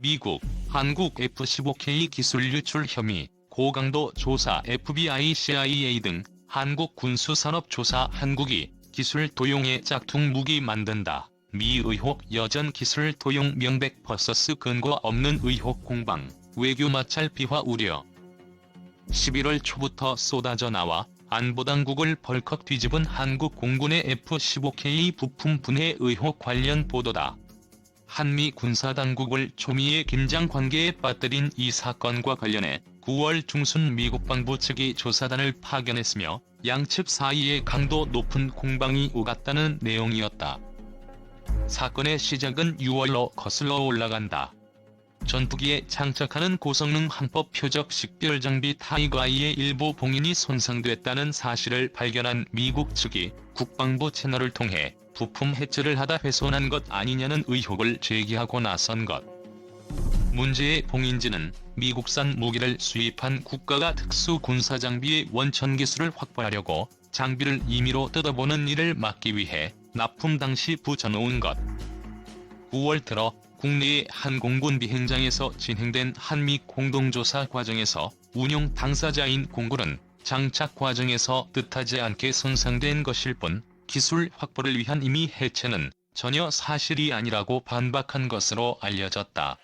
미국, 한국 F-15K 기술 유출 혐의, 고강도 조사 FBI, CIA 등 한국 군수산업조사 한국이 기술 도용에 짝퉁 무기 만든다. 미 의혹 여전 기술 도용 명백 vs 근거 없는 의혹 공방, 외교 마찰 비화 우려. 11월 초부터 쏟아져 나와 안보당국을 벌컥 뒤집은 한국 공군의 F-15K 부품 분해 의혹 관련 보도다. 한미 군사당국을 초미의 긴장 관계에 빠뜨린 이 사건과 관련해 9월 중순 미국 방부 측이 조사단을 파견했으며 양측 사이에 강도 높은 공방이 오갔다는 내용이었다. 사건의 시작은 6월로 거슬러 올라간다. 전투기에 장착하는 고성능 항법 표적 식별장비 타이거-I의 일부 봉인이 손상됐다는 사실을 발견한 미국 측이 국방부 채널을 통해 부품 해체를 하다 훼손한 것 아니냐는 의혹을 제기하고 나선 것. 문제의 봉인지는 미국산 무기를 수입한 국가가 특수 군사장비의 원천 기술을 확보하려고 장비를 임의로 뜯어보는 일을 막기 위해 납품 당시 붙여놓은 것. 9월 들어 국내의 한 공군 비행장에서 진행된 한미 공동조사 과정에서 운용 당사자인 공군은 장착 과정에서 뜻하지 않게 손상된 것일 뿐 기술 확보를 위한 임의 해체는 전혀 사실이 아니라고 반박한 것으로 알려졌다.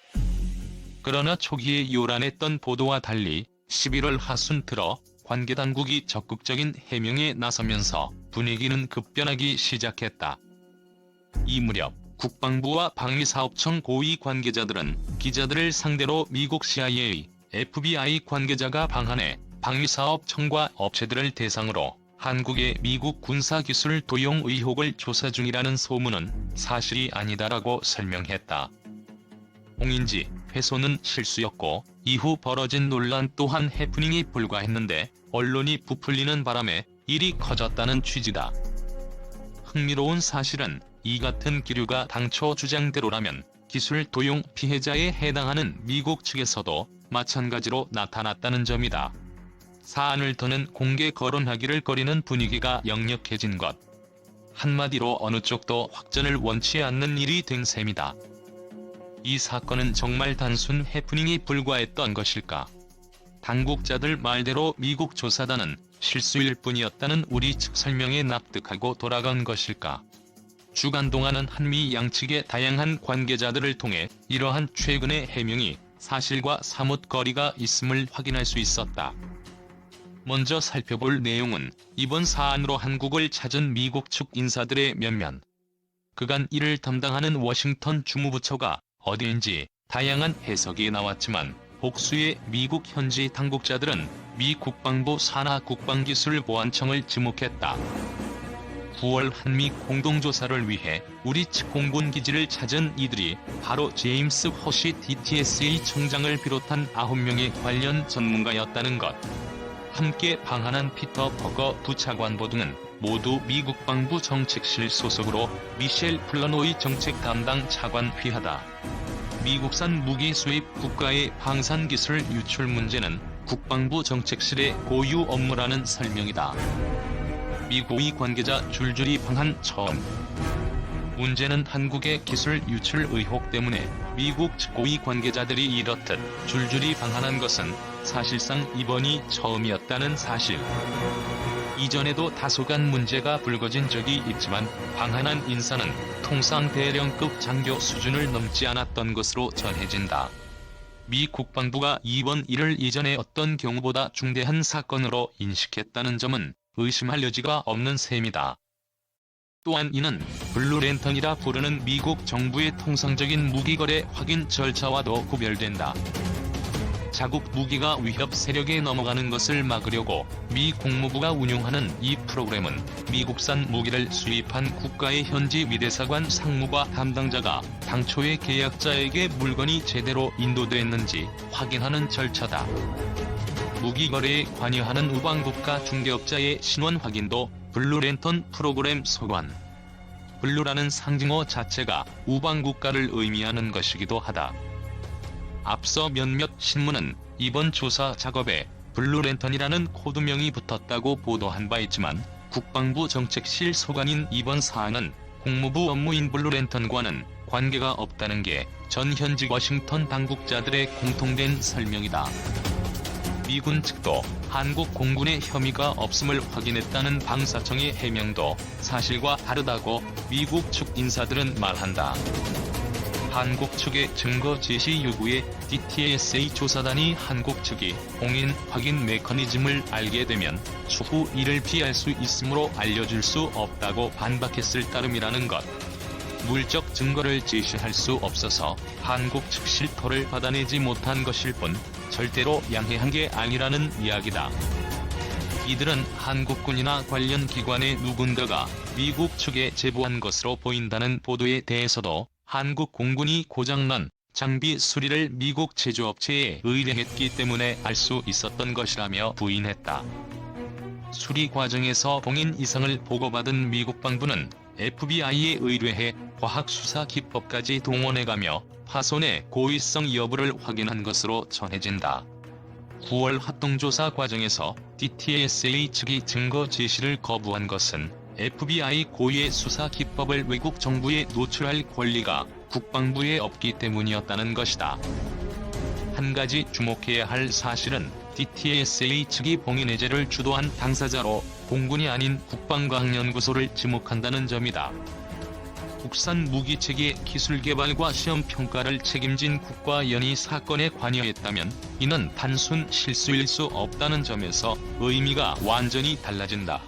그러나 초기에 요란했던 보도와 달리 11월 하순 들어 관계당국이 적극적인 해명에 나서면서 분위기는 급변하기 시작했다. 이 무렵 국방부와 방위사업청 고위 관계자들은 기자들을 상대로 미국 CIA, FBI 관계자가 방한해 방위사업청과 업체들을 대상으로 한국의 미국 군사기술 도용 의혹을 조사 중이라는 소문은 사실이 아니다라고 설명했다. 봉인지 훼손은 실수였고 이후 벌어진 논란 또한 해프닝에 불과했는데 언론이 부풀리는 바람에 일이 커졌다는 취지다. 흥미로운 사실은 이 같은 기류가 당초 주장대로라면 기술 도용 피해자에 해당하는 미국 측에서도 마찬가지로 나타났다는 점이다. 사안을 더는 공개 거론하기를 꺼리는 분위기가 역력해진 것. 한마디로 어느 쪽도 확전을 원치 않는 일이 된 셈이다. 이 사건은 정말 단순 해프닝에 불과했던 것일까? 당국자들 말대로 미국 조사단은 실수일 뿐이었다는 우리 측 설명에 납득하고 돌아간 것일까? 주간 동안은 한미 양측의 다양한 관계자들을 통해 이러한 최근의 해명이 사실과 사뭇 거리가 있음을 확인할 수 있었다. 먼저 살펴볼 내용은 이번 사안으로 한국을 찾은 미국 측 인사들의 면면. 그간 이를 담당하는 워싱턴 주무부처가 어디인지 다양한 해석이 나왔지만 복수의 미국 현지 당국자들은 미 국방부 산하 국방기술보안청을 지목했다. 9월 한미 공동조사를 위해 우리 측 공군기지를 찾은 이들이 바로 제임스 허시 DTSA 청장을 비롯한 9명의 관련 전문가였다는 것. 함께 방한한 피터 버거 부차관보 등은 모두 미국 국방부 정책실 소속으로 미셸 플러노이 정책 담당 차관 휘하다. 미국산 무기 수입 국가의 방산기술 유출 문제는 국방부 정책실의 고유 업무라는 설명이다. 미 고위 관계자 줄줄이 방한 처음. 문제는 한국의 기술 유출 의혹 때문에 미국 측 고위 관계자들이 이렇듯 줄줄이 방한한 것은 사실상 이번이 처음이었다는 사실. 이전에도 다소간 문제가 불거진 적이 있지만 방한한 인사는 통상 대령급 장교 수준을 넘지 않았던 것으로 전해진다. 미 국방부가 이번 일을 이전의 어떤 경우보다 중대한 사건으로 인식했다는 점은 의심할 여지가 없는 셈이다. 또한 이는 블루랜턴이라 부르는 미국 정부의 통상적인 무기거래 확인 절차와도 구별된다. 자국 무기가 위협 세력에 넘어가는 것을 막으려고 미 국무부가 운용하는 이 프로그램은 미국산 무기를 수입한 국가의 현지 위대사관 상무과 담당자가 당초의 계약자에게 물건이 제대로 인도됐는지 확인하는 절차다. 무기 거래에 관여하는 우방국가 중개업자의 신원 확인도 블루랜턴 프로그램 소관. 블루라는 상징어 자체가 우방국가를 의미하는 것이기도 하다. 앞서 몇몇 신문은 이번 조사 작업에 블루랜턴이라는 코드명이 붙었다고 보도한 바 있지만 국방부 정책실 소관인 이번 사안은 국무부 업무인 블루랜턴과는 관계가 없다는 게 전 현직 워싱턴 당국자들의 공통된 설명이다. 미군 측도 한국 공군의 혐의가 없음을 확인했다는 방사청의 해명도 사실과 다르다고 미국 측 인사들은 말한다. 한국 측의 증거 제시 요구에 DTSA 조사단이 한국 측이 공인 확인 메커니즘을 알게 되면 추후 이를 피할 수 있으므로 알려줄 수 없다고 반박했을 따름이라는 것. 물적 증거를 제시할 수 없어서 한국 측 실토를 받아내지 못한 것일 뿐 절대로 양해한 게 아니라는 이야기다. 이들은 한국군이나 관련 기관의 누군가가 미국 측에 제보한 것으로 보인다는 보도에 대해서도 한국 공군이 고장난 장비 수리를 미국 제조업체에 의뢰했기 때문에 알 수 있었던 것이라며 부인했다. 수리 과정에서 공인 이상을 보고받은 미국 방부는 FBI에 의뢰해 과학수사 기법까지 동원해가며 파손의 고의성 여부를 확인한 것으로 전해진다. 9월 합동조사 과정에서 DTSA 측이 증거 제시를 거부한 것은 FBI 고유의 수사 기법을 외국 정부에 노출할 권리가 국방부에 없기 때문이었다는 것이다. 한 가지 주목해야 할 사실은 DTSA 측이 봉인해제를 주도한 당사자로 공군이 아닌 국방과학연구소를 지목한다는 점이다. 국산 무기체계 기술 개발과 시험 평가를 책임진 국가연이 사건에 관여했다면 이는 단순 실수일 수 없다는 점에서 의미가 완전히 달라진다.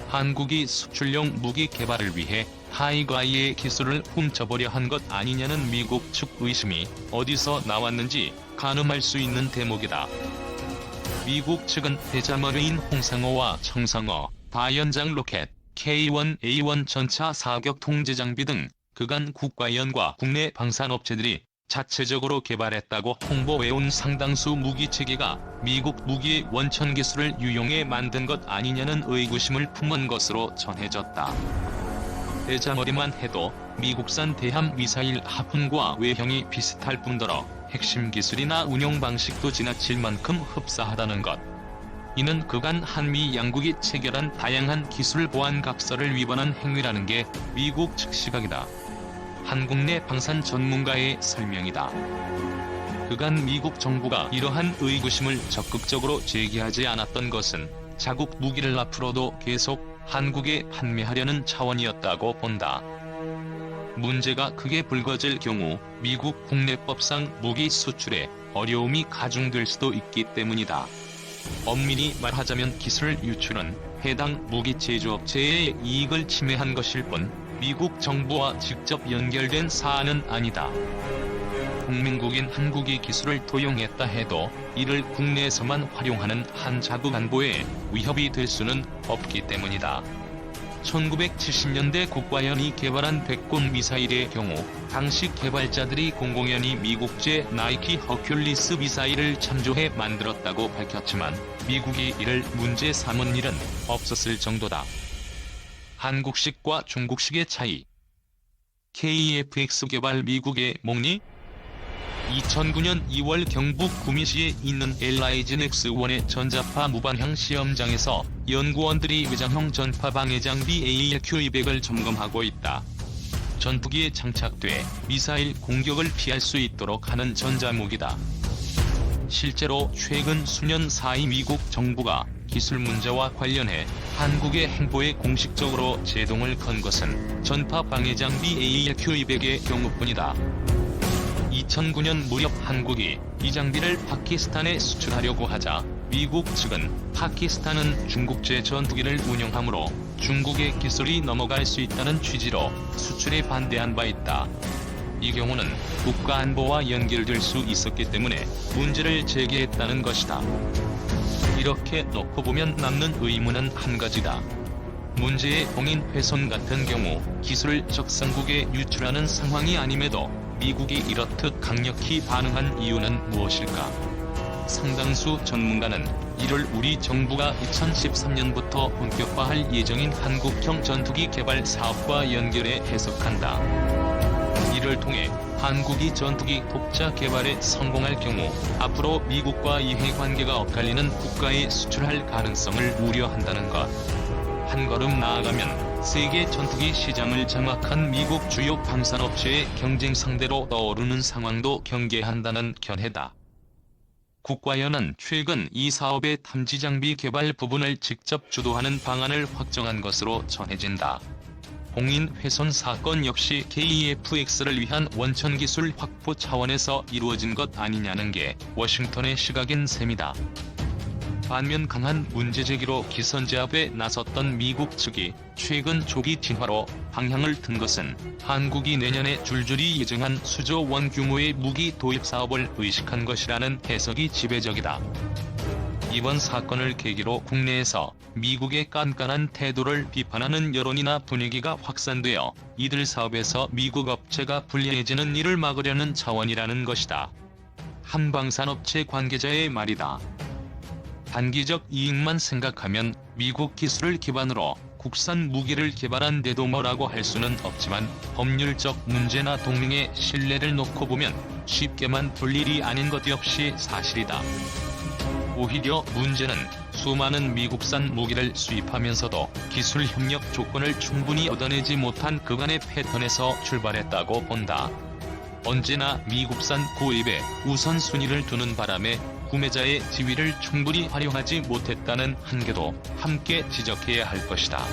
한국이 수출용 무기 개발을 위해 타이가이의 기술을 훔쳐보려 한 것 아니냐는 미국 측 의심이 어디서 나왔는지 가늠할 수 있는 대목이다. 미국 측은 대자머리인 홍상어와 청상어, 다연장 로켓, K1A1 전차 사격 통제 장비 등 그간 국가연과 국내 방산업체들이 자체적으로 개발했다고 홍보해온 상당수 무기체계가 미국 무기의 원천 기술을 유용해 만든 것 아니냐는 의구심을 품은 것으로 전해졌다. 대자머리만 해도 미국산 대함 미사일 하푼과 외형이 비슷할 뿐더러 핵심 기술이나 운용 방식도 지나칠 만큼 흡사하다는 것. 이는 그간 한미 양국이 체결한 다양한 기술 보안 각서를 위반한 행위라는 게 미국 측 시각이다. 한국 내 방산 전문가의 설명이다. 그간 미국 정부가 이러한 의구심을 적극적으로 제기하지 않았던 것은 자국 무기를 앞으로도 계속 한국에 판매하려는 차원이었다고 본다. 문제가 크게 불거질 경우 미국 국내법상 무기 수출에 어려움이 가중될 수도 있기 때문이다. 엄밀히 말하자면 기술 유출은 해당 무기 제조업체의 이익을 침해한 것일 뿐 미국 정부와 직접 연결된 사안은 아니다. 동맹국인 한국이 기술을 도용했다 해도 이를 국내에서만 활용하는 한 자국 안보에 위협이 될 수는 없기 때문이다. 1970년대 국가연이 개발한 백곰 미사일의 경우 당시 개발자들이 공공연히 미국제 나이키 허큘리스 미사일을 참조해 만들었다고 밝혔지만 미국이 이를 문제 삼은 일은 없었을 정도다. 한국식과 중국식의 차이. KF-X 개발 미국의 목리? 2009년 2월 경북 구미시에 있는 LIG-X1의 전자파 무반향 시험장에서 연구원들이 외장형 전파 방해 장비 ALQ200을 점검하고 있다. 전투기에 장착돼 미사일 공격을 피할 수 있도록 하는 전자무기다. 실제로 최근 수년 사이 미국 정부가 기술 문제와 관련해 한국의 행보에 공식적으로 제동을 건 것은 전파 방해 장비 ALQ200의 경우뿐이다. 2009년 무렵 한국이 이 장비를 파키스탄에 수출하려고 하자 미국 측은 파키스탄은 중국제 전투기를 운영하므로 중국의 기술이 넘어갈 수 있다는 취지로 수출에 반대한 바 있다. 이 경우는 국가안보와 연결될 수 있었기 때문에 문제를 제기했다는 것이다. 이렇게 놓고 보면 남는 의문은 한 가지다. 문제의 공인 훼손 같은 경우 기술 적성국에 유출하는 상황이 아님에도 미국이 이렇듯 강력히 반응한 이유는 무엇일까? 상당수 전문가는 이를 우리 정부가 2013년부터 본격화할 예정인 한국형 전투기 개발 사업과 연결해 해석한다. 이를 통해 한국이 전투기 독자 개발에 성공할 경우 앞으로 미국과 이해관계가 엇갈리는 국가에 수출할 가능성을 우려한다는 것. 한 걸음 나아가면 세계 전투기 시장을 장악한 미국 주요 방산업체의 경쟁 상대로 떠오르는 상황도 경계한다는 견해다. 국과연은 최근 이 사업의 탐지장비 개발 부분을 직접 주도하는 방안을 확정한 것으로 전해진다. 공인 훼손 사건 역시 KF-X를 위한 원천 기술 확보 차원에서 이루어진 것 아니냐는 게 워싱턴의 시각인 셈이다. 반면 강한 문제 제기로 기선제압에 나섰던 미국 측이 최근 조기 진화로 방향을 튼 것은 한국이 내년에 줄줄이 예정한 수조 원 규모의 무기 도입 사업을 의식한 것이라는 해석이 지배적이다. 이번 사건을 계기로 국내에서 미국의 깐깐한 태도를 비판하는 여론이나 분위기가 확산되어 이들 사업에서 미국 업체가 불리해지는 일을 막으려는 차원이라는 것이다. 한 방산업체 관계자의 말이다. 단기적 이익만 생각하면 미국 기술을 기반으로 국산 무기를 개발한 데도 뭐라고 할 수는 없지만 법률적 문제나 동맹의 신뢰를 놓고 보면 쉽게만 볼 일이 아닌 것 역시 사실이다. 오히려 문제는 수많은 미국산 무기를 수입하면서도 기술 협력 조건을 충분히 얻어내지 못한 그간의 패턴에서 출발했다고 본다. 언제나 미국산 구입에 우선순위를 두는 바람에 구매자의 지위를 충분히 활용하지 못했다는 한계도 함께 지적해야 할 것이다.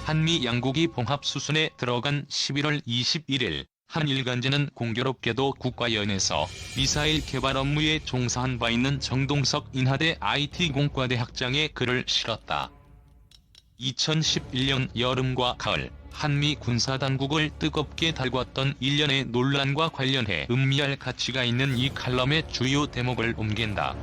한미 양국이 봉합 수순에 들어간 11월 21일 한 일간지는 공교롭게도 국과연에서 미사일 개발 업무에 종사한 바 있는 정동석 인하대 IT공과대학장에 글을 실었다. 2011년 여름과 가을 한미 군사당국을 뜨겁게 달궜던 일련의 논란과 관련해 음미할 가치가 있는 이 칼럼의 주요 대목을 옮긴다.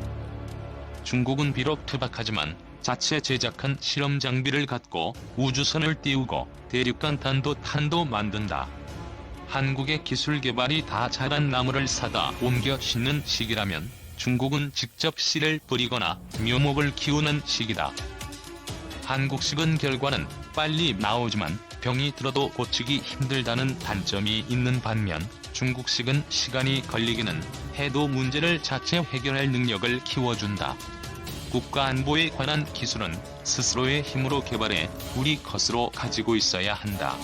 중국은 비록 투박하지만 자체 제작한 실험 장비를 갖고 우주선을 띄우고 대륙간 탄도 만든다. 한국의 기술 개발이 다 자란 나무를 사다 옮겨 심는 시기라면 중국은 직접 씨를 뿌리거나 묘목을 키우는 시기다. 한국식은 결과는 빨리 나오지만 병이 들어도 고치기 힘들다는 단점이 있는 반면 중국식은 시간이 걸리기는 해도 문제를 자체 해결할 능력을 키워준다. 국가 안보에 관한 기술은 스스로의 힘으로 개발해 우리 것으로 가지고 있어야 한다.